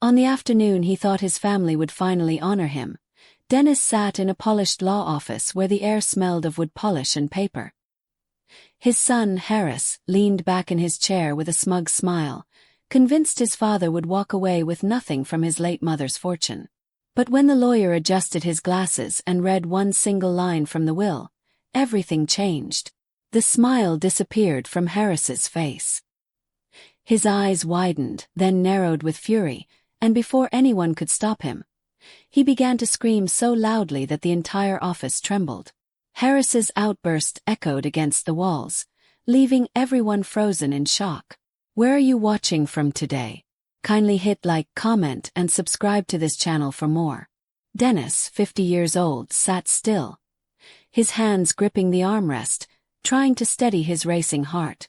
On the afternoon he thought his family would finally honor him, Dennis sat in a polished law office where the air smelled of wood polish and paper. His son, Harris, leaned back in his chair with a smug smile, convinced his father would walk away with nothing from his late mother's fortune. But when the lawyer adjusted his glasses and read one single line from the will, everything changed. The smile disappeared from Harris's face. His eyes widened, then narrowed with fury, and before anyone could stop him, he began to scream so loudly that the entire office trembled. Harris's outburst echoed against the walls, leaving everyone frozen in shock. Where are you watching from today? Kindly hit like, comment, and subscribe to this channel for more. Dennis, 50 years old, sat still, his hands gripping the armrest, trying to steady his racing heart.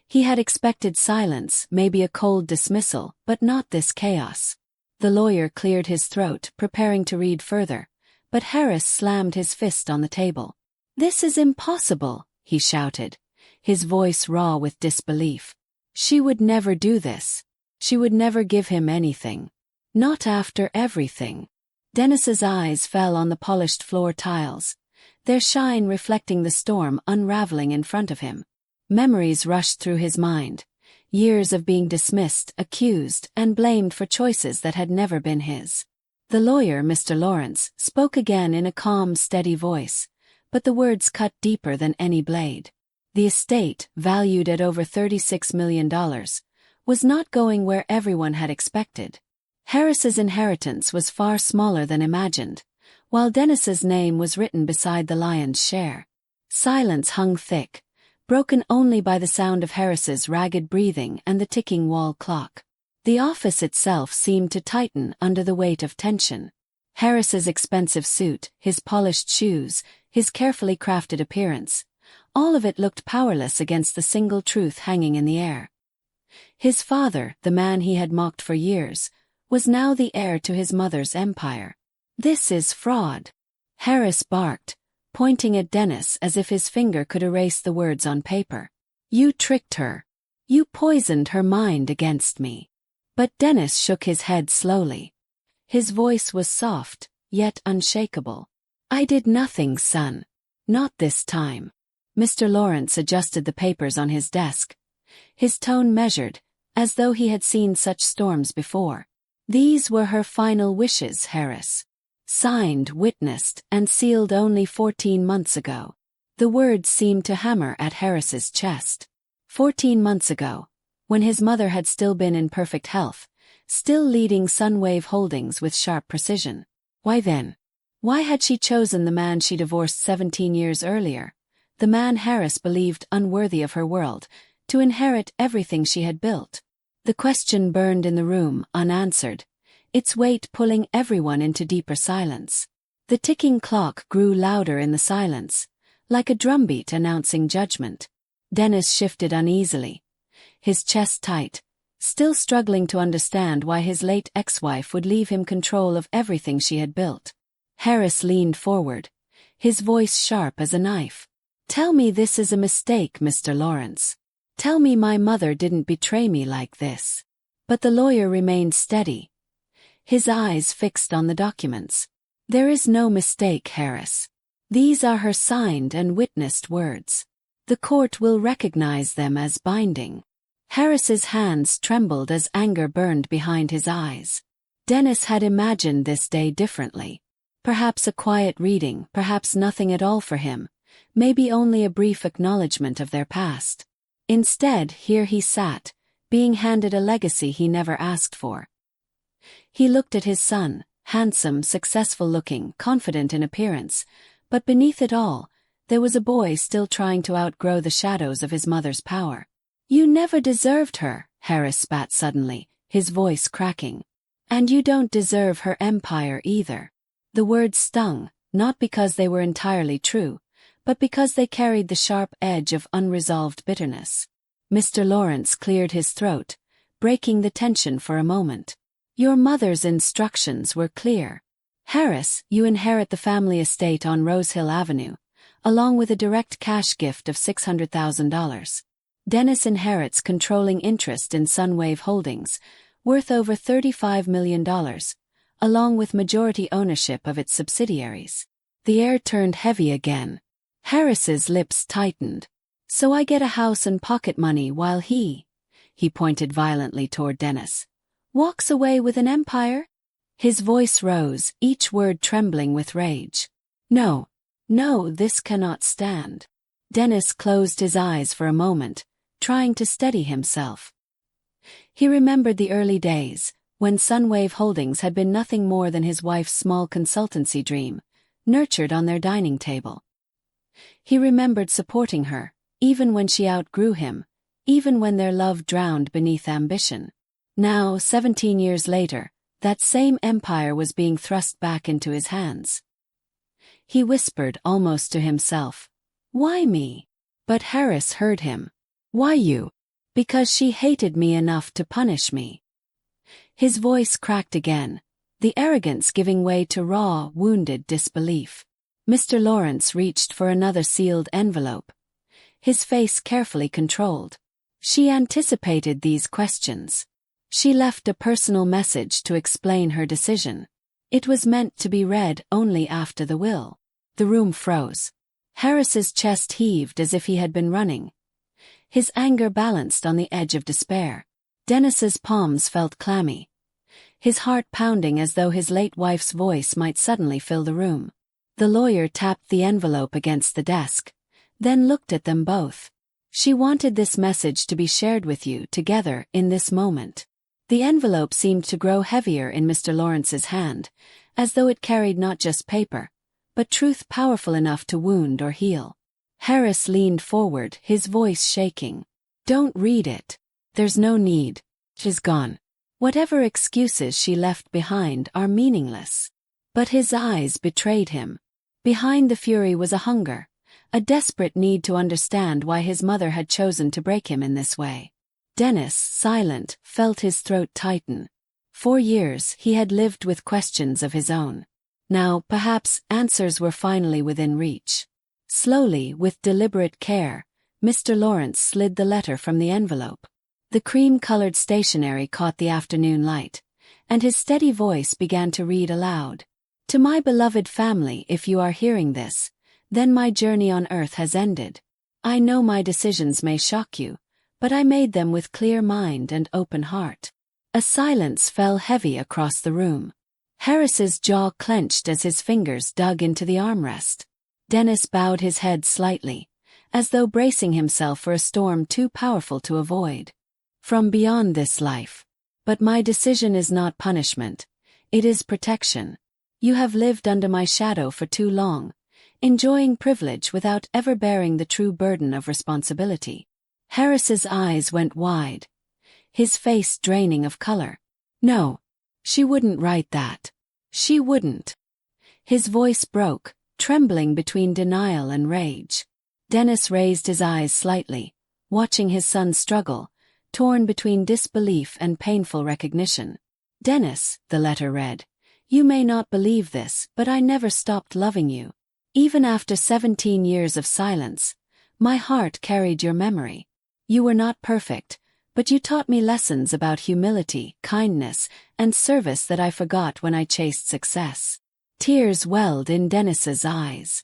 He had expected silence, maybe a cold dismissal, but not this chaos. The lawyer cleared his throat, preparing to read further, but Harris slammed his fist on the table. "This is impossible," he shouted, his voice raw with disbelief. She would never do this. She would never give him anything. Not after everything. Dennis's eyes fell on the polished floor tiles, their shine reflecting the storm unraveling in front of him. Memories rushed through his mind. Years of being dismissed, accused, and blamed for choices that had never been his. The lawyer, Mr. Lawrence, spoke again in a calm, steady voice, but the words cut deeper than any blade. The estate, valued at over $36 million, was not going where everyone had expected. Harris's inheritance was far smaller than imagined, while Dennis's name was written beside the lion's share. Silence hung thick, broken only by the sound of Harris's ragged breathing and the ticking wall clock. The office itself seemed to tighten under the weight of tension. Harris's expensive suit, his polished shoes, his carefully crafted appearance, all of it looked powerless against the single truth hanging in the air. His father, the man he had mocked for years, was now the heir to his mother's empire. "This is fraud," Harris barked, pointing at Dennis as if his finger could erase the words on paper. "You tricked her. You poisoned her mind against me." But Dennis shook his head slowly. His voice was soft, yet unshakable. "I did nothing, son. Not this time." Mr. Lawrence adjusted the papers on his desk, his tone measured, as though he had seen such storms before. "These were her final wishes, Harris. Signed, witnessed, and sealed only 14 months ago." The words seemed to hammer at Harris's chest. 14 months ago, when his mother had still been in perfect health, still leading Sunwave Holdings with sharp precision. Why then? Why had she chosen the man she divorced 17 years earlier, the man Harris believed unworthy of her world, to inherit everything she had built? The question burned in the room, unanswered, its weight pulling everyone into deeper silence. The ticking clock grew louder in the silence, like a drumbeat announcing judgment. Dennis shifted uneasily, his chest tight, still struggling to understand why his late ex-wife would leave him control of everything she had built. Harris leaned forward, his voice sharp as a knife. "Tell me this is a mistake, Mr. Lawrence. Tell me my mother didn't betray me like this." But the lawyer remained steady, his eyes fixed on the documents. "There is no mistake, Harris. These are her signed and witnessed words. The court will recognize them as binding." Harris's hands trembled as anger burned behind his eyes. Dennis had imagined this day differently. Perhaps a quiet reading, perhaps nothing at all for him, maybe only a brief acknowledgement of their past. Instead, here he sat, being handed a legacy he never asked for. He looked at his son, handsome, successful-looking, confident in appearance, but beneath it all, there was a boy still trying to outgrow the shadows of his mother's power. "You never deserved her," Harris spat suddenly, his voice cracking. "And you don't deserve her empire either." The words stung, not because they were entirely true, but because they carried the sharp edge of unresolved bitterness. Mr. Lawrence cleared his throat, breaking the tension for a moment. "Your mother's instructions were clear. Harris, you inherit the family estate on Rosehill Avenue, along with a direct cash gift of $600,000. Dennis inherits controlling interest in Sunwave Holdings, worth over $35 million, along with majority ownership of its subsidiaries. The air turned heavy again. Harris's lips tightened. So I get a house and pocket money while he pointed violently toward Dennis, walks away with an empire? His voice rose, each word trembling with rage. No, this cannot stand. Dennis closed his eyes for a moment, trying to steady himself. He remembered the early days, when Sunwave Holdings had been nothing more than his wife's small consultancy dream, nurtured on their dining table. He remembered supporting her, even when she outgrew him, even when their love drowned beneath ambition. Now, 17 years later, that same empire was being thrust back into his hands. He whispered almost to himself, "Why me?" But Harris heard him. "Why you?" "Because she hated me enough to punish me." His voice cracked again, the arrogance giving way to raw, wounded disbelief. Mr. Lawrence reached for another sealed envelope, his face carefully controlled. She anticipated these questions. She left a personal message to explain her decision. It was meant to be read only after the will. The room froze. Harris's chest heaved as if he had been running. His anger balanced on the edge of despair. Dennis's palms felt clammy, his heart pounding as though his late wife's voice might suddenly fill the room. The lawyer tapped the envelope against the desk, then looked at them both. "She wanted this message to be shared with you together in this moment." The envelope seemed to grow heavier in Mr. Lawrence's hand, as though it carried not just paper, but truth powerful enough to wound or heal. Harris leaned forward, his voice shaking. "Don't read it. There's no need. She's gone. Whatever excuses she left behind are meaningless." But his eyes betrayed him. Behind the fury was a hunger, a desperate need to understand why his mother had chosen to break him in this way. Dennis, silent, felt his throat tighten. For years he had lived with questions of his own. Now, perhaps, answers were finally within reach. Slowly, with deliberate care, Mr. Lawrence slid the letter from the envelope. The cream-colored stationery caught the afternoon light, and his steady voice began to read aloud. "To my beloved family, if you are hearing this, then my journey on earth has ended. I know my decisions may shock you, but I made them with clear mind and open heart." A silence fell heavy across the room. Harris's jaw clenched as his fingers dug into the armrest. Dennis bowed his head slightly, as though bracing himself for a storm too powerful to avoid. "From beyond this life. But my decision is not punishment. It is protection. You have lived under my shadow for too long, enjoying privilege without ever bearing the true burden of responsibility." Harris's eyes went wide, his face draining of color. "No, she wouldn't write that. She wouldn't." His voice broke, trembling between denial and rage. Dennis raised his eyes slightly, watching his son struggle, torn between disbelief and painful recognition. "Dennis," the letter read, "you may not believe this, but I never stopped loving you. Even after 17 years of silence, my heart carried your memory. You were not perfect, but you taught me lessons about humility, kindness, and service that I forgot when I chased success." Tears welled in Dennis's eyes.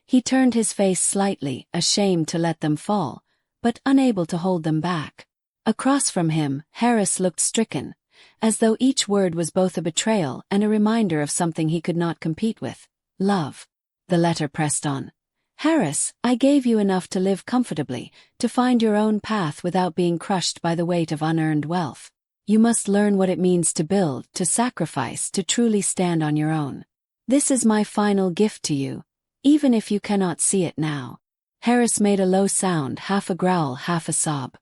He turned his face slightly, ashamed to let them fall, but unable to hold them back. Across from him, Harris looked stricken, as though each word was both a betrayal and a reminder of something he could not compete with: love. The letter pressed on. "Harris, I gave you enough to live comfortably, to find your own path without being crushed by the weight of unearned wealth. You must learn what it means to build, to sacrifice, to truly stand on your own. This is my final gift to you, even if you cannot see it now." Harris made a low sound, half a growl, half a sob.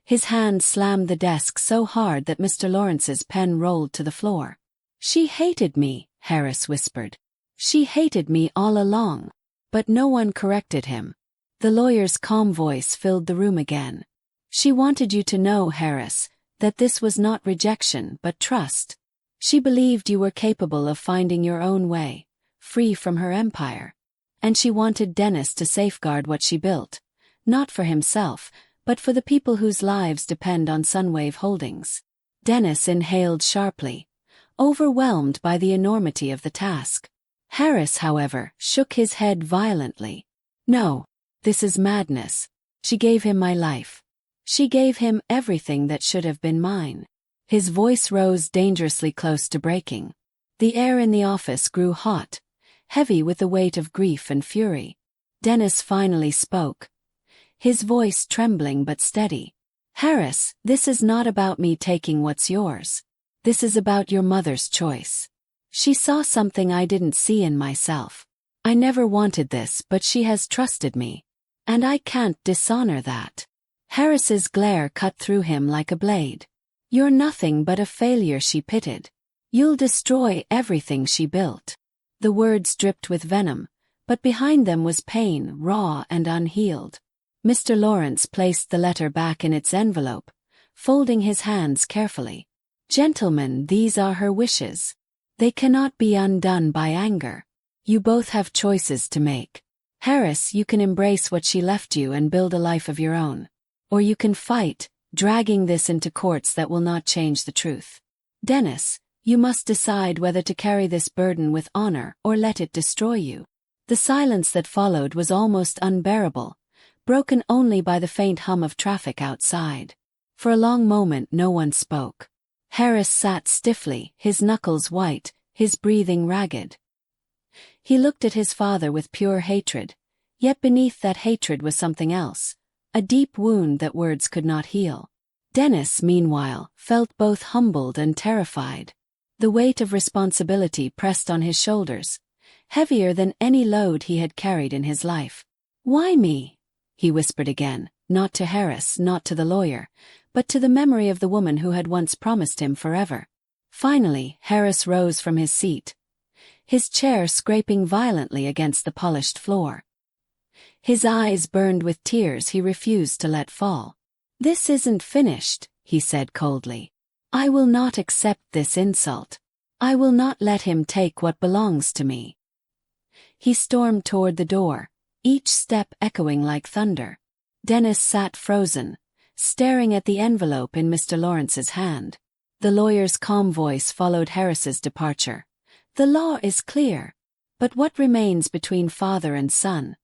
His hand slammed the desk so hard that Mr. Lawrence's pen rolled to the floor. "She hated me," Harris whispered. "She hated me all along." But no one corrected him. The lawyer's calm voice filled the room again. "She wanted you to know, Harris, that this was not rejection but trust. She believed you were capable of finding your own way, free from her empire. And she wanted Dennis to safeguard what she built, not for himself, but for the people whose lives depend on Sunwave Holdings." Dennis inhaled sharply, overwhelmed by the enormity of the task. Harris, however, shook his head violently. No, this is madness. She gave him my life. She gave him everything that should have been mine. His voice rose dangerously close to breaking. The air in the office grew hot, heavy with the weight of grief and fury. Dennis finally spoke, his voice trembling but steady. Harris, this is not about me taking what's yours. This is about your mother's choice. She saw something I didn't see in myself. I never wanted this, but she has trusted me. And I can't dishonor that. Harris's glare cut through him like a blade. You're nothing but a failure, she pitted. You'll destroy everything she built. The words dripped with venom, but behind them was pain, raw and unhealed. Mr. Lawrence placed the letter back in its envelope, folding his hands carefully. Gentlemen, these are her wishes. They cannot be undone by anger. You both have choices to make. Harris, you can embrace what she left you and build a life of your own. Or you can fight, dragging this into courts that will not change the truth. Dennis, you must decide whether to carry this burden with honor or let it destroy you. The silence that followed was almost unbearable, broken only by the faint hum of traffic outside. For a long moment no one spoke. Harris sat stiffly, his knuckles white, his breathing ragged. He looked at his father with pure hatred, yet beneath that hatred was something else, a deep wound that words could not heal. Dennis, meanwhile, felt both humbled and terrified. The weight of responsibility pressed on his shoulders, heavier than any load he had carried in his life. Why me? He whispered again, not to Harris, not to the lawyer, but to the memory of the woman who had once promised him forever. Finally, Harris rose from his seat, his chair scraping violently against the polished floor. His eyes burned with tears he refused to let fall. This isn't finished, he said coldly. I will not accept this insult. I will not let him take what belongs to me. He stormed toward the door, each step echoing like thunder. Dennis sat frozen, staring at the envelope in Mr. Lawrence's hand. The lawyer's calm voice followed Harris's departure. The law is clear, but what remains between father and son?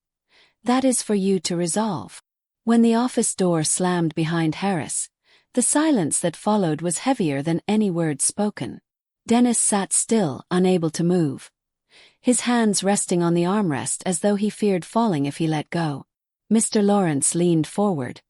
That is for you to resolve. When the office door slammed behind Harris, the silence that followed was heavier than any word spoken. Dennis sat still, unable to move, his hands resting on the armrest as though he feared falling if he let go. Mr. Lawrence leaned forward,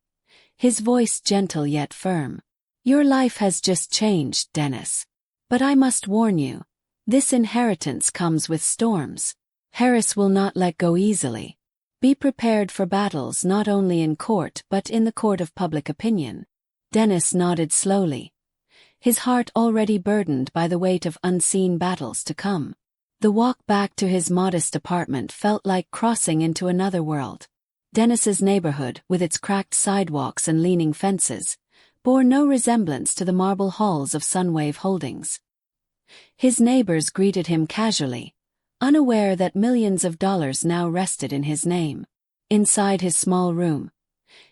his voice gentle yet firm. Your life has just changed, Dennis. But I must warn you, this inheritance comes with storms. Harris will not let go easily. Be prepared for battles not only in court but in the court of public opinion. Dennis nodded slowly, his heart already burdened by the weight of unseen battles to come. The walk back to his modest apartment felt like crossing into another world. Dennis's neighborhood, with its cracked sidewalks and leaning fences, bore no resemblance to the marble halls of Sunwave Holdings. His neighbors greeted him casually, unaware that millions of dollars now rested in his name. Inside his small room,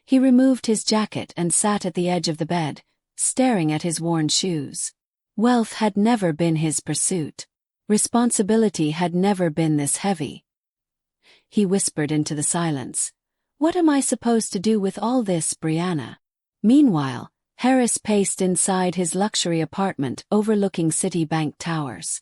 he removed his jacket and sat at the edge of the bed, staring at his worn shoes. Wealth had never been his pursuit. Responsibility had never been this heavy. He whispered into the silence. What am I supposed to do with all this, Brianna? Meanwhile, Harris paced inside his luxury apartment overlooking Citibank towers.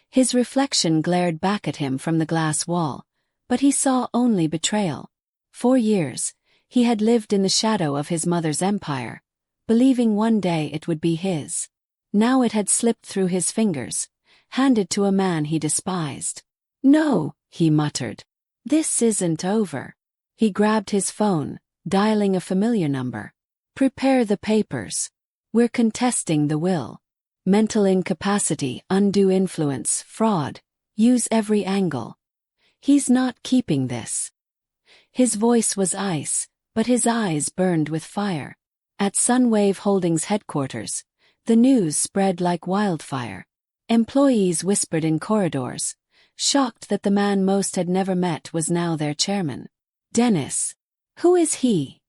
His reflection glared back at him from the glass wall, but he saw only betrayal. 4 years, he had lived in the shadow of his mother's empire, believing one day it would be his. Now it had slipped through his fingers, handed to a man he despised. No, he muttered. This isn't over. He grabbed his phone, dialing a familiar number. Prepare the papers. We're contesting the will. Mental incapacity, undue influence, fraud. Use every angle. He's not keeping this. His voice was ice, but his eyes burned with fire. At Sunwave Holdings headquarters, the news spread like wildfire. Employees whispered in corridors, shocked that the man most had never met was now their chairman. Dennis. Who is he?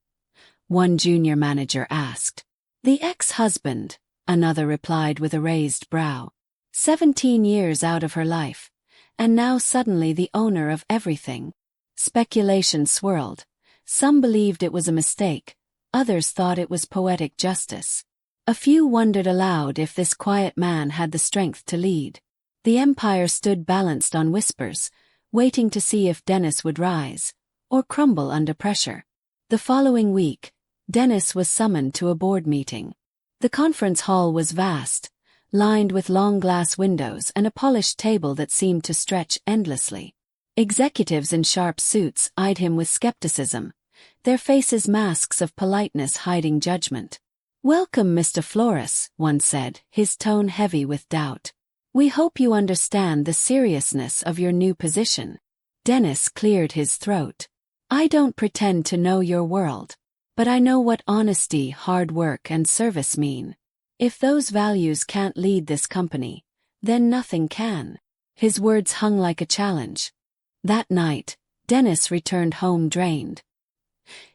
One junior manager asked. The ex-husband, another replied with a raised brow. 17 years out of her life, and now suddenly the owner of everything. Speculation swirled. Some believed it was a mistake, others thought it was poetic justice. A few wondered aloud if this quiet man had the strength to lead. The empire stood balanced on whispers, waiting to see if Dennis would rise, or crumble under pressure. The following week, Dennis was summoned to a board meeting. The conference hall was vast, lined with long glass windows and a polished table that seemed to stretch endlessly. Executives in sharp suits eyed him with skepticism, their faces masks of politeness hiding judgment. "Welcome, Mr. Flores," one said, his tone heavy with doubt. "We hope you understand the seriousness of your new position." Dennis cleared his throat. "I don't pretend to know your world, but I know what honesty, hard work, and service mean. If those values can't lead this company, then nothing can." His words hung like a challenge. That night, Dennis returned home drained.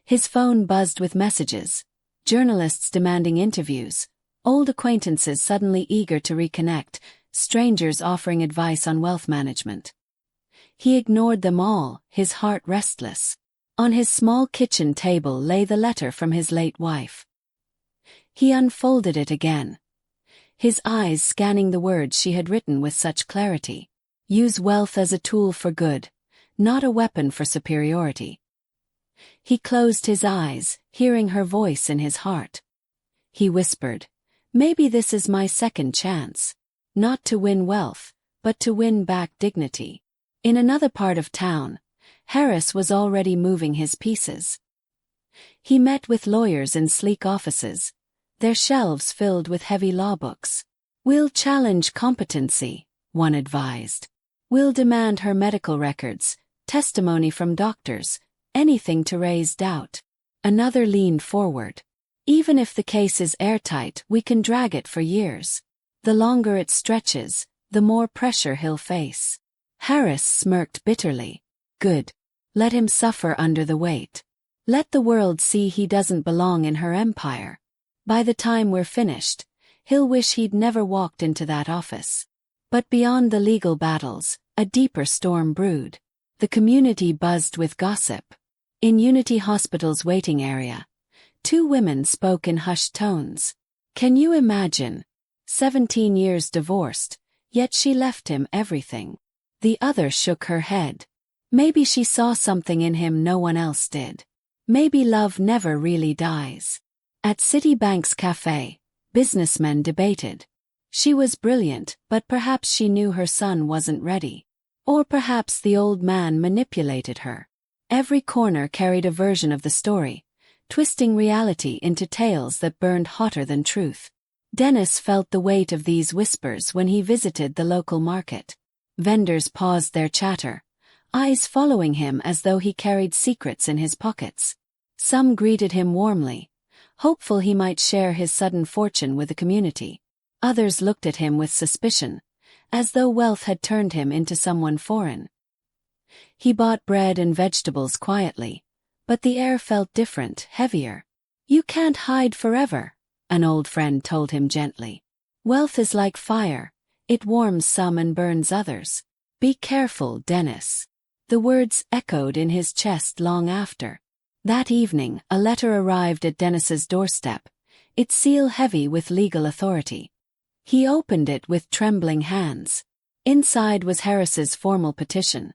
His phone buzzed with messages, journalists demanding interviews, old acquaintances suddenly eager to reconnect, strangers offering advice on wealth management. He ignored them all, his heart restless. On his small kitchen table lay the letter from his late wife. He unfolded it again, his eyes scanning the words she had written with such clarity. "Use wealth as a tool for good, not a weapon for superiority." He closed his eyes, hearing her voice in his heart. He whispered, "Maybe this is my second chance. Not to win wealth, but to win back dignity." In another part of town, Harris was already moving his pieces. He met with lawyers in sleek offices, their shelves filled with heavy law books. "We'll challenge competency," one advised. "We'll demand her medical records, testimony from doctors, anything to raise doubt." Another leaned forward. "Even if the case is airtight, we can drag it for years. The longer it stretches, the more pressure he'll face." Harris smirked bitterly. "Good. Let him suffer under the weight. Let the world see he doesn't belong in her empire. By the time we're finished, he'll wish he'd never walked into that office." But beyond the legal battles, a deeper storm brewed. The community buzzed with gossip. In Unity Hospital's waiting area, two women spoke in hushed tones. "Can you imagine? 17 years divorced, yet she left him everything." The other shook her head. Maybe she saw something in him no one else did. Maybe love never really dies. At Citibank's cafe, businessmen debated. She was brilliant, but perhaps she knew her son wasn't ready. Or perhaps the old man manipulated her. Every corner carried a version of the story, twisting reality into tales that burned hotter than truth. Dennis felt the weight of these whispers when he visited the local market. Vendors paused their chatter, eyes following him as though he carried secrets in his pockets. Some greeted him warmly, hopeful he might share his sudden fortune with the community. Others looked at him with suspicion, as though wealth had turned him into someone foreign. He bought bread and vegetables quietly, but the air felt different, heavier. "You can't hide forever," an old friend told him gently. "Wealth is like fire, it warms some and burns others. Be careful, Dennis." The words echoed in his chest long after. That evening, a letter arrived at Dennis's doorstep, its seal heavy with legal authority. He opened it with trembling hands. Inside was Harris's formal petition,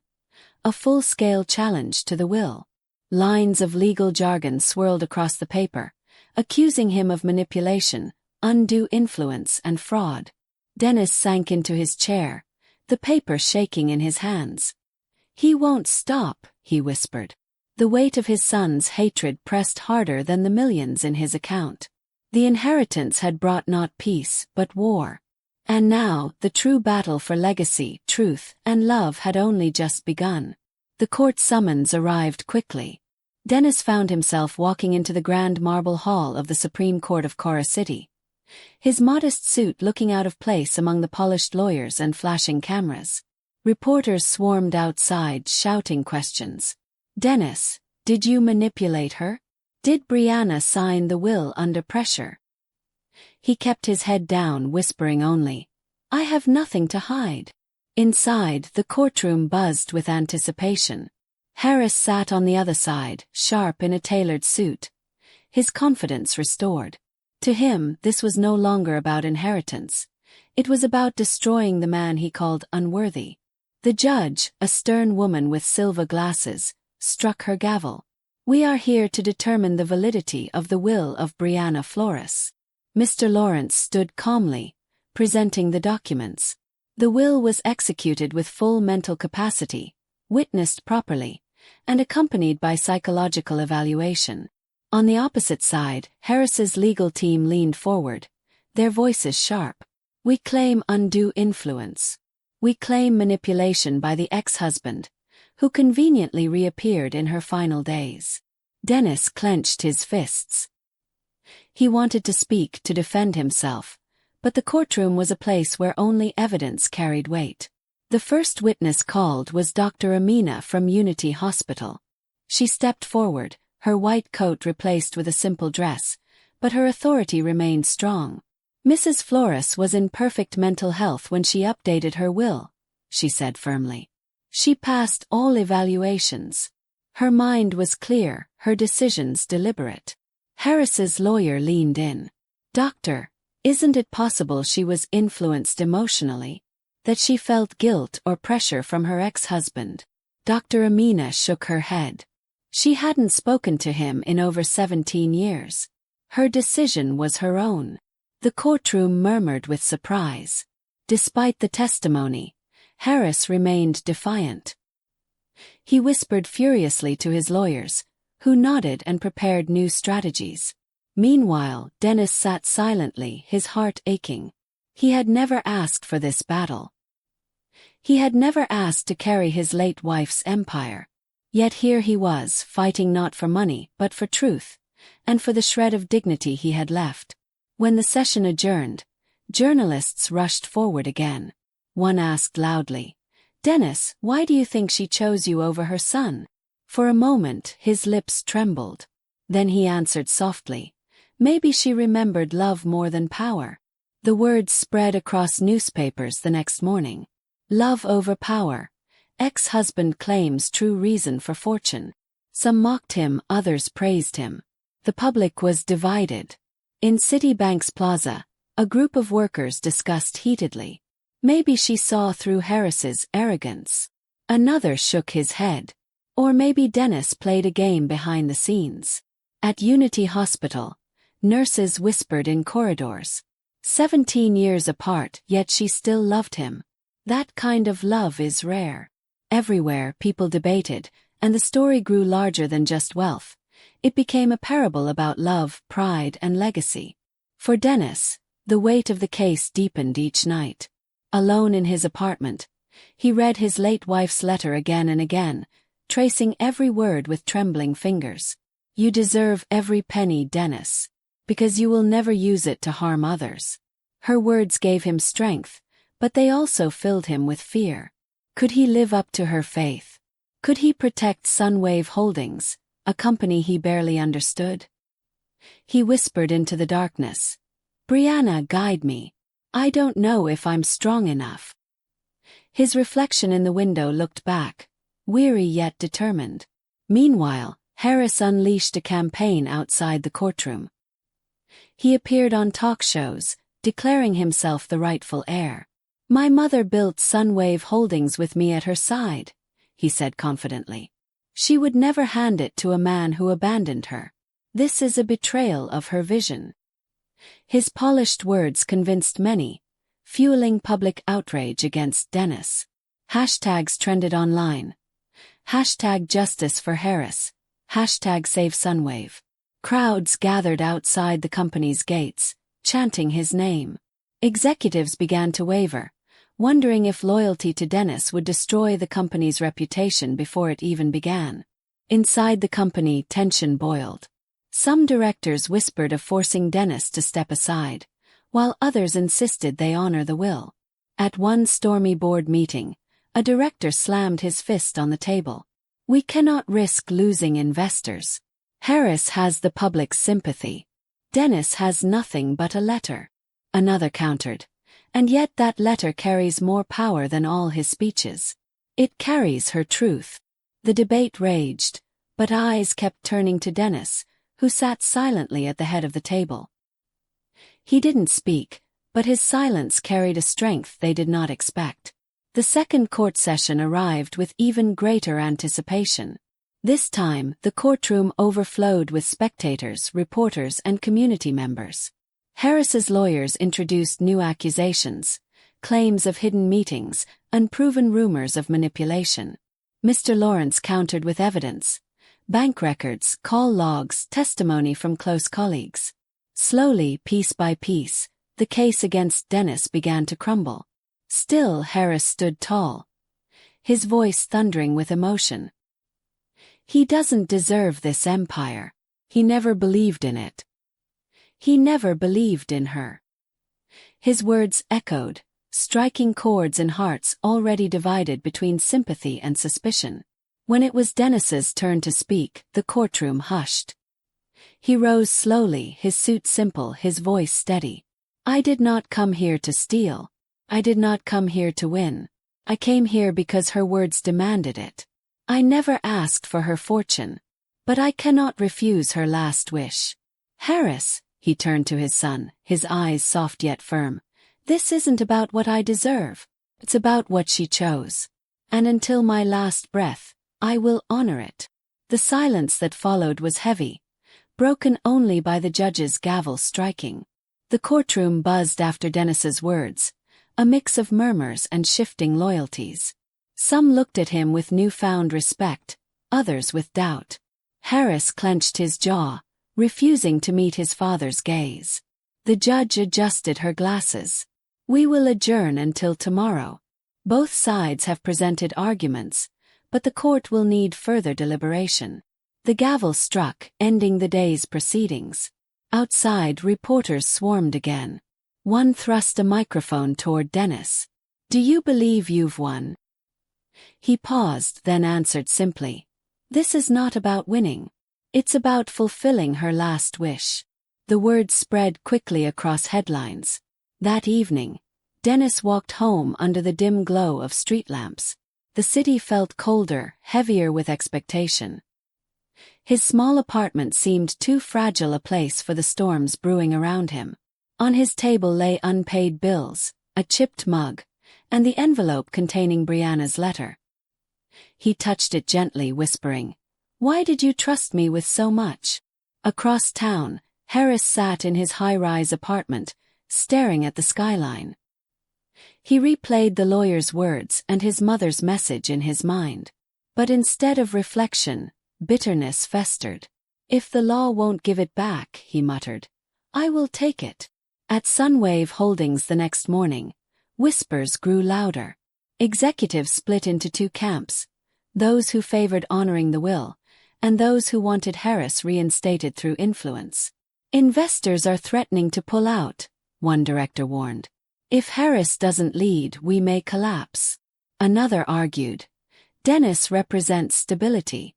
a full-scale challenge to the will. Lines of legal jargon swirled across the paper, accusing him of manipulation, undue influence, and fraud. Dennis sank into his chair, the paper shaking in his hands. "He won't stop," he whispered. The weight of his son's hatred pressed harder than the millions in his account. The inheritance had brought not peace, but war. And now, the true battle for legacy, truth, and love had only just begun. The court summons arrived quickly. Dennis found himself walking into the grand marble hall of the Supreme Court of Cora City, his modest suit looking out of place among the polished lawyers and flashing cameras. Reporters swarmed outside, shouting questions. "Dennis, did you manipulate her? Did Brianna sign the will under pressure?" He kept his head down, whispering only, "I have nothing to hide." Inside, the courtroom buzzed with anticipation. Harris sat on the other side, sharp in a tailored suit, his confidence restored. To him, this was no longer about inheritance. It was about destroying the man he called unworthy. The judge, a stern woman with silver glasses, struck her gavel. "We are here to determine the validity of the will of Brianna Flores." Mr. Lawrence stood calmly, presenting the documents. The will was executed with full mental capacity, witnessed properly, and accompanied by psychological evaluation. On the opposite side, Harris's legal team leaned forward, their voices sharp. "We claim undue influence. We claim manipulation by the ex-husband, who conveniently reappeared in her final days." Dennis clenched his fists. He wanted to speak to defend himself, but the courtroom was a place where only evidence carried weight. The first witness called was Dr. Amina from Unity Hospital. She stepped forward, her white coat replaced with a simple dress, but her authority remained strong. "Mrs. Flores was in perfect mental health when she updated her will," she said firmly. "She passed all evaluations. Her mind was clear, her decisions deliberate." Harris's lawyer leaned in. "Doctor, isn't it possible she was influenced emotionally? That she felt guilt or pressure from her ex-husband?" Dr. Amina shook her head. She hadn't spoken to him in over 17 years. Her decision was her own. The courtroom murmured with surprise. Despite the testimony, Harris remained defiant. He whispered furiously to his lawyers, who nodded and prepared new strategies. Meanwhile, Dennis sat silently, his heart aching. He had never asked for this battle. He had never asked to carry his late wife's empire. Yet here he was, fighting not for money, but for truth, and for the shred of dignity he had left. When the session adjourned, journalists rushed forward again. One asked loudly, "Dennis, why do you think she chose you over her son?" For a moment, his lips trembled. Then he answered softly, "Maybe she remembered love more than power." The words spread across newspapers the next morning. "Love over power. Ex-husband claims true reason for fortune." Some mocked him, others praised him. The public was divided. In Citibank's plaza, a group of workers discussed heatedly. Maybe she saw through Harris's arrogance. Another shook his head. Or maybe Dennis played a game behind the scenes. At Unity Hospital, nurses whispered in corridors. 17 years apart, yet she still loved him. That kind of love is rare. Everywhere, people debated, and the story grew larger than just wealth. It became a parable about love, pride, and legacy. For Dennis, the weight of the case deepened each night. Alone in his apartment, he read his late wife's letter again and again, tracing every word with trembling fingers. "You deserve every penny, Dennis, because you will never use it to harm others." Her words gave him strength, but they also filled him with fear. Could he live up to her faith? Could he protect Sunwave Holdings, a company he barely understood? He whispered into the darkness, "Brianna, guide me. I don't know if I'm strong enough." His reflection in the window looked back, weary yet determined. Meanwhile, Harris unleashed a campaign outside the courtroom. He appeared on talk shows, declaring himself the rightful heir. "My mother built Sunwave Holdings with me at her side," he said confidently. "She would never hand it to a man who abandoned her. This is a betrayal of her vision." His polished words convinced many, fueling public outrage against Dennis. Hashtags trended online. Hashtag Justice for Harris. Hashtag Save Sunwave. Crowds gathered outside the company's gates, chanting his name. Executives began to waver, wondering if loyalty to Dennis would destroy the company's reputation before it even began. Inside the company, tension boiled. Some directors whispered of forcing Dennis to step aside, while others insisted they honor the will. At one stormy board meeting, a director slammed his fist on the table. "We cannot risk losing investors. Harris has the public's sympathy." Dennis has nothing but a letter. Another countered. And yet that letter carries more power than all his speeches. It carries her truth. The debate raged, but eyes kept turning to Dennis, who sat silently at the head of the table. He didn't speak, but his silence carried a strength they did not expect. The second court session arrived with even greater anticipation. This time, the courtroom overflowed with spectators, reporters, and community members. Harris's lawyers introduced new accusations, claims of hidden meetings, unproven rumors of manipulation. Mr. Lawrence countered with evidence: bank records, call logs, testimony from close colleagues. Slowly, piece by piece, the case against Dennis began to crumble. Still, Harris stood tall, his voice thundering with emotion. He doesn't deserve this empire. He never believed in it. He never believed in her. His words echoed, striking chords in hearts already divided between sympathy and suspicion. When it was Dennis's turn to speak, the courtroom hushed. He rose slowly, his suit simple, his voice steady. I did not come here to steal. I did not come here to win. I came here because her words demanded it. I never asked for her fortune. But I cannot refuse her last wish. Harris, he turned to his son, his eyes soft yet firm. This isn't about what I deserve. It's about what she chose. And until my last breath, I will honor it. The silence that followed was heavy, broken only by the judge's gavel striking. The courtroom buzzed after Dennis's words, a mix of murmurs and shifting loyalties. Some looked at him with newfound respect, others with doubt. Harris clenched his jaw, refusing to meet his father's gaze. The judge adjusted her glasses. We will adjourn until tomorrow. Both sides have presented arguments, but the court will need further deliberation. The gavel struck, ending the day's proceedings. Outside, reporters swarmed again. One thrust a microphone toward Dennis. Do you believe you've won? He paused, then answered simply. This is not about winning. It's about fulfilling her last wish. The words spread quickly across headlines. That evening, Dennis walked home under the dim glow of street lamps. The city felt colder, heavier with expectation. His small apartment seemed too fragile a place for the storms brewing around him. On his table lay unpaid bills, a chipped mug, and the envelope containing Brianna's letter. He touched it gently, whispering, "Why did you trust me with so much?" Across town, Harris sat in his high-rise apartment, staring at the skyline. He replayed the lawyer's words and his mother's message in his mind. But instead of reflection, bitterness festered. If the law won't give it back, he muttered, I will take it. At Sunwave Holdings the next morning, whispers grew louder. Executives split into two camps, those who favored honoring the will, and those who wanted Harris reinstated through influence. Investors are threatening to pull out, one director warned. If Harris doesn't lead, we may collapse. Another argued. Dennis represents stability.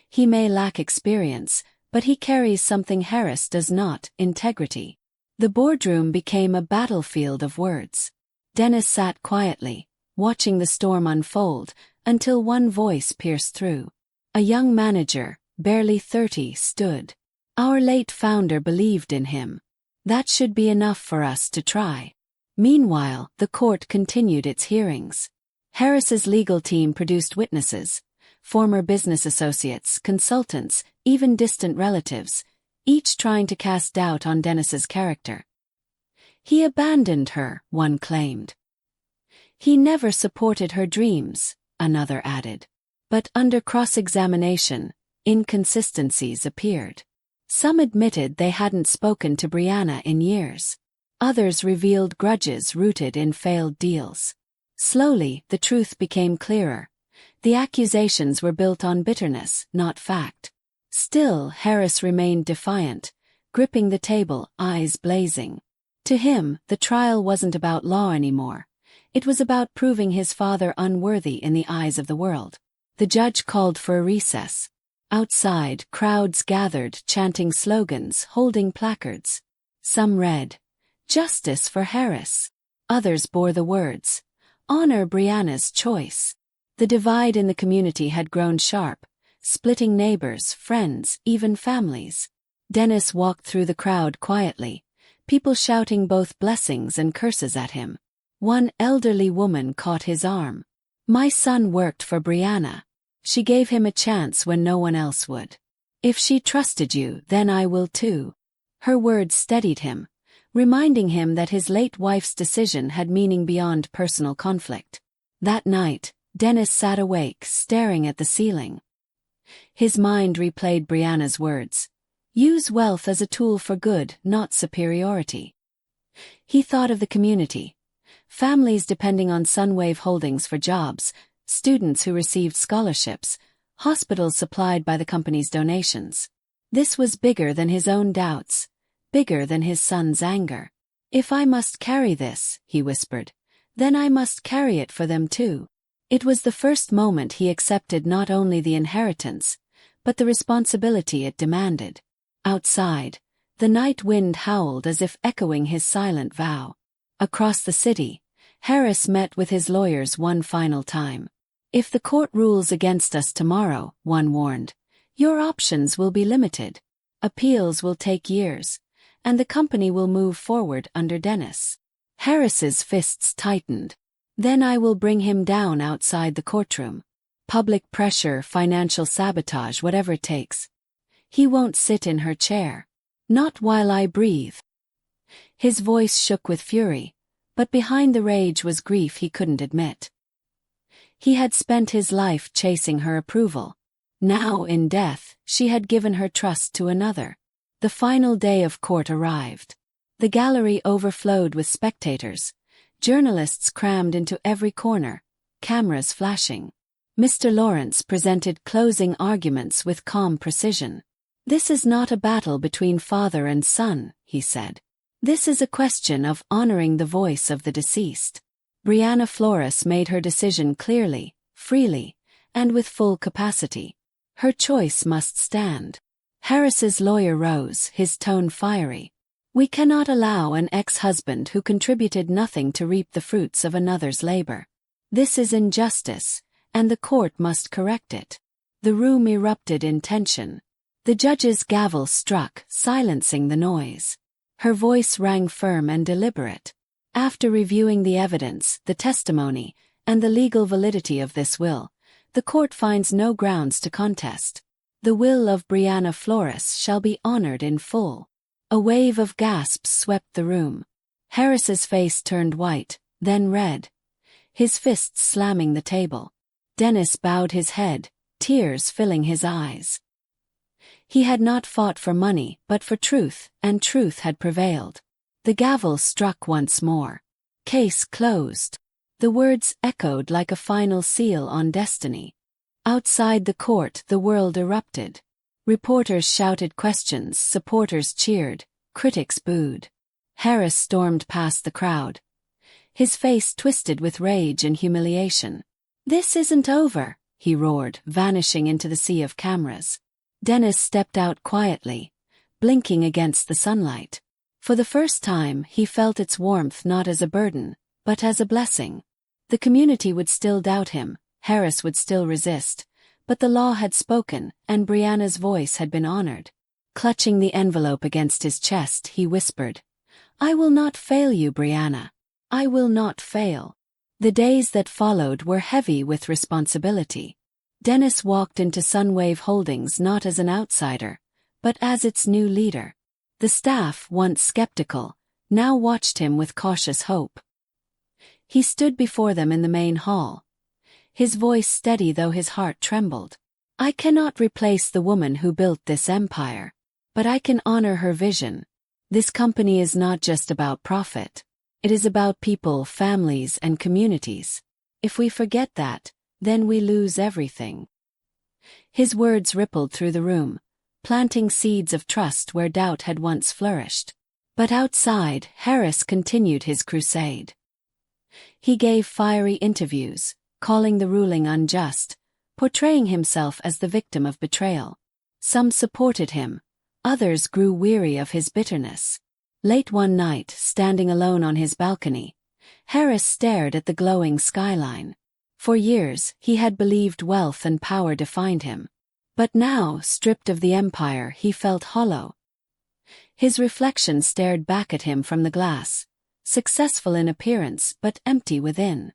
He may lack experience, but he carries something Harris does not, integrity. The boardroom became a battlefield of words. Dennis sat quietly, watching the storm unfold, until one voice pierced through. A young manager, barely 30, stood. Our late founder believed in him. That should be enough for us to try. Meanwhile, the court continued its hearings. Harris's legal team produced witnesses, former business associates, consultants, even distant relatives, each trying to cast doubt on Dennis's character. He abandoned her, one claimed. He never supported her dreams, another added. But under cross-examination, inconsistencies appeared. Some admitted they hadn't spoken to Brianna in years. Others revealed grudges rooted in failed deals. Slowly, the truth became clearer. The accusations were built on bitterness, not fact. Still, Harris remained defiant, gripping the table, eyes blazing. To him, the trial wasn't about law anymore. It was about proving his father unworthy in the eyes of the world. The judge called for a recess. Outside, crowds gathered, chanting slogans, holding placards. Some read, "Justice for Harris." Others bore the words, "Honor Brianna's choice." The divide in the community had grown sharp, splitting neighbors, friends, even families. Dennis walked through the crowd quietly, people shouting both blessings and curses at him. One elderly woman caught his arm. "My son worked for Brianna. She gave him a chance when no one else would. If she trusted you, then I will too." Her words steadied him, reminding him that his late wife's decision had meaning beyond personal conflict. That night, Dennis sat awake, staring at the ceiling. His mind replayed Brianna's words. Use wealth as a tool for good, not superiority. He thought of the community. Families depending on Sunwave Holdings for jobs, students who received scholarships, hospitals supplied by the company's donations. This was bigger than his own doubts, bigger than his son's anger. "If I must carry this," he whispered, "then I must carry it for them too." It was the first moment he accepted not only the inheritance, but the responsibility it demanded. Outside, the night wind howled as if echoing his silent vow. Across the city, Harris met with his lawyers one final time. "If the court rules against us tomorrow," one warned, "your options will be limited. Appeals will take years, and the company will move forward under Dennis." Harris's fists tightened. "Then I will bring him down outside the courtroom. Public pressure, financial sabotage, whatever it takes. He won't sit in her chair. Not while I breathe." His voice shook with fury, but behind the rage was grief he couldn't admit. He had spent his life chasing her approval. Now, in death, she had given her trust to another. The final day of court arrived. The gallery overflowed with spectators. Journalists crammed into every corner, cameras flashing. Mr. Lawrence presented closing arguments with calm precision. "This is not a battle between father and son," he said. "This is a question of honoring the voice of the deceased." Brianna Flores made her decision clearly, freely, and with full capacity. Her choice must stand. Harris's lawyer rose, his tone fiery. "We cannot allow an ex-husband who contributed nothing to reap the fruits of another's labor. This is injustice, and the court must correct it." The room erupted in tension. The judge's gavel struck, silencing the noise. Her voice rang firm and deliberate. "After reviewing the evidence, the testimony, and the legal validity of this will, the court finds no grounds to contest. The will of Brianna Flores shall be honored in full." A wave of gasps swept the room. Harris's face turned white, then red, his fists slamming the table. Dennis bowed his head, tears filling his eyes. He had not fought for money, but for truth, and truth had prevailed. The gavel struck once more. "Case closed." The words echoed like a final seal on destiny. Outside the court, the world erupted. Reporters shouted questions, supporters cheered, critics booed. Harris stormed past the crowd, his face twisted with rage and humiliation. "This isn't over," he roared, vanishing into the sea of cameras. Dennis stepped out quietly, blinking against the sunlight. For the first time, he felt its warmth not as a burden, but as a blessing. The community would still doubt him, Harris would still resist, but the law had spoken, and Brianna's voice had been honored. Clutching the envelope against his chest, he whispered, "I will not fail you, Brianna. I will not fail." The days that followed were heavy with responsibility. Dennis walked into Sunwave Holdings not as an outsider, but as its new leader. The staff, once skeptical, now watched him with cautious hope. He stood before them in the main hall, his voice steady though his heart trembled. "I cannot replace the woman who built this empire, but I can honor her vision. This company is not just about profit. It is about people, families, and communities. If we forget that, then we lose everything." His words rippled through the room, planting seeds of trust where doubt had once flourished. But outside, Harris continued his crusade. He gave fiery interviews, calling the ruling unjust, portraying himself as the victim of betrayal. Some supported him, others grew weary of his bitterness. Late one night, standing alone on his balcony, Harris stared at the glowing skyline. For years, he had believed wealth and power defined him. But now, stripped of the empire, he felt hollow. His reflection stared back at him from the glass, successful in appearance but empty within.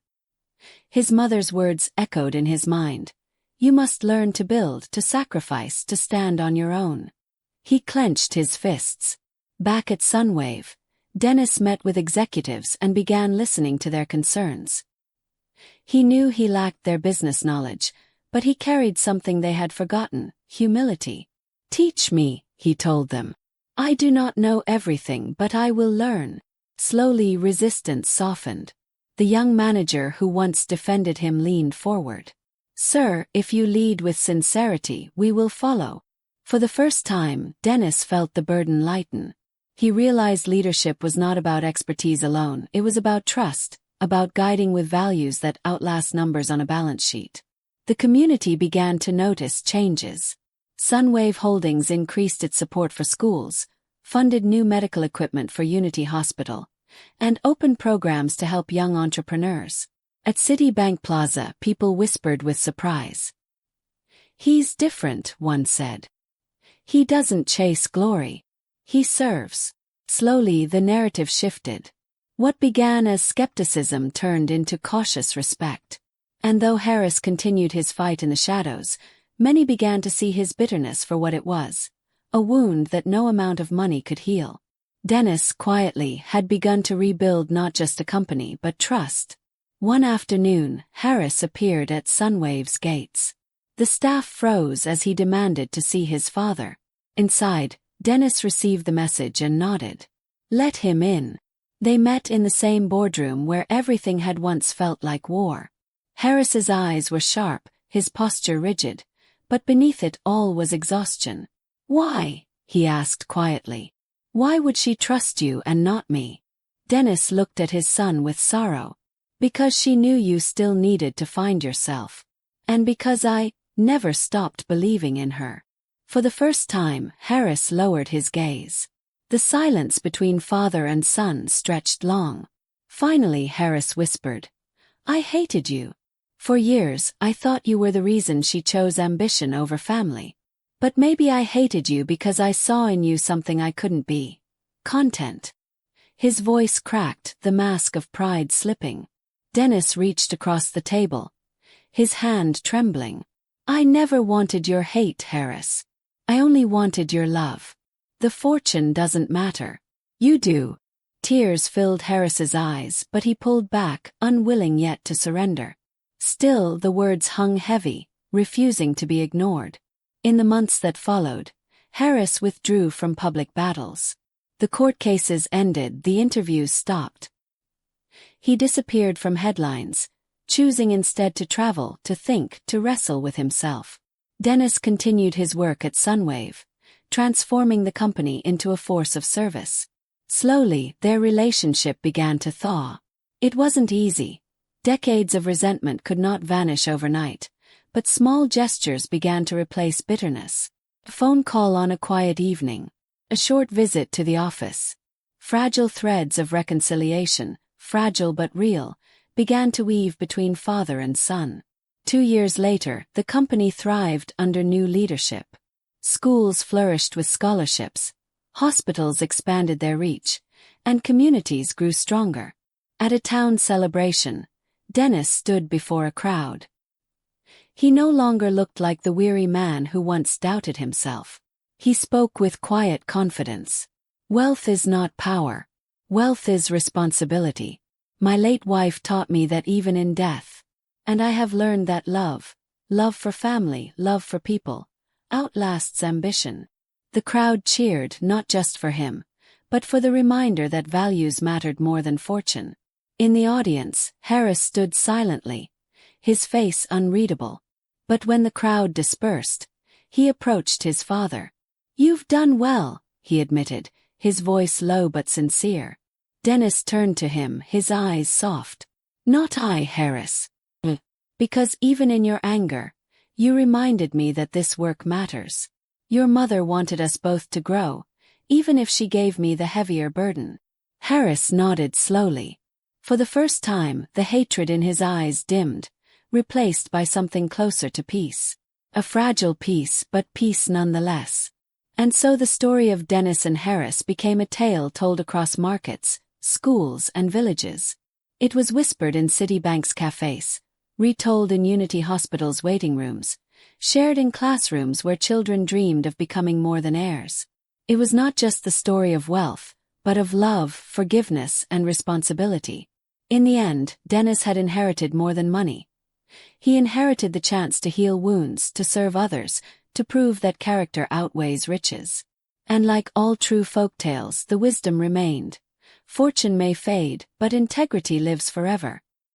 His mother's words echoed in his mind. You must learn to build, to sacrifice, to stand on your own. He clenched his fists. Back at Sunwave, Dennis met with executives and began listening to their concerns. He knew he lacked their business knowledge, but he carried something they had forgotten: humility. Teach me, he told them. I do not know everything, but I will learn. Slowly, resistance softened. The young manager who once defended him leaned forward. Sir, if you lead with sincerity, we will follow. For the first time, Dennis felt the burden lighten. He realized leadership was not about expertise alone, it was about trust, about guiding with values that outlast numbers on a balance sheet. The community began to notice changes. Sunwave Holdings increased its support for schools, funded new medical equipment for Unity Hospital, and opened programs to help young entrepreneurs. At Citibank Plaza, people whispered with surprise. He's different, one said. He doesn't chase glory. He serves. Slowly, the narrative shifted. What began as skepticism turned into cautious respect. And though Harris continued his fight in the shadows, many began to see his bitterness for what it was: a wound that no amount of money could heal. Dennis, quietly, had begun to rebuild not just a company but trust. One afternoon, Harris appeared at Sunwave's gates. The staff froze as he demanded to see his father. Inside, Dennis received the message and nodded. Let him in. They met in the same boardroom where everything had once felt like war. Harris's eyes were sharp, his posture rigid, but beneath it all was exhaustion. Why? He asked quietly. Why would she trust you and not me? Dennis looked at his son with sorrow. Because she knew you still needed to find yourself. And because I never stopped believing in her. For the first time, Harris lowered his gaze. The silence between father and son stretched long. Finally, Harris whispered, I hated you. For years, I thought you were the reason she chose ambition over family. But maybe I hated you because I saw in you something I couldn't be. Content. His voice cracked, the mask of pride slipping. Dennis reached across the table, his hand trembling. I never wanted your hate, Harris. I only wanted your love. The fortune doesn't matter. You do. Tears filled Harris's eyes, but he pulled back, unwilling yet to surrender. Still, the words hung heavy, refusing to be ignored. In the months that followed, Harris withdrew from public battles. The court cases ended, the interviews stopped. He disappeared from headlines, choosing instead to travel, to think, to wrestle with himself. Dennis continued his work at Sunwave, transforming the company into a force of service. Slowly, their relationship began to thaw. It wasn't easy. Decades of resentment could not vanish overnight, but small gestures began to replace bitterness. A phone call on a quiet evening, a short visit to the office. Fragile threads of reconciliation, fragile but real, began to weave between father and son. 2 years later, the company thrived under new leadership. Schools flourished with scholarships, hospitals expanded their reach, and communities grew stronger. At a town celebration, Dennis stood before a crowd. He no longer looked like the weary man who once doubted himself. He spoke with quiet confidence. Wealth is not power. Wealth is responsibility. My late wife taught me that even in death. And I have learned that love for family, love for people, outlasts ambition. The crowd cheered not just for him, but for the reminder that values mattered more than fortune. In the audience, Harris stood silently, his face unreadable. But when the crowd dispersed, he approached his father. You've done well, he admitted, his voice low but sincere. Dennis turned to him, his eyes soft. Not I, Harris. Because even in your anger, you reminded me that this work matters. Your mother wanted us both to grow, even if she gave me the heavier burden. Harris nodded slowly. For the first time, the hatred in his eyes dimmed, replaced by something closer to peace. A fragile peace, but peace nonetheless. And so the story of Dennis and Harris became a tale told across markets, schools, and villages. It was whispered in Citibank's cafes, retold in Unity Hospital's waiting rooms, shared in classrooms where children dreamed of becoming more than heirs. It was not just the story of wealth, but of love, forgiveness, and responsibility. In the end, Dennis had inherited more than money. He inherited the chance to heal wounds, to serve others, to prove that character outweighs riches. And like all true folktales, the wisdom remained. Fortune may fade, but integrity lives forever.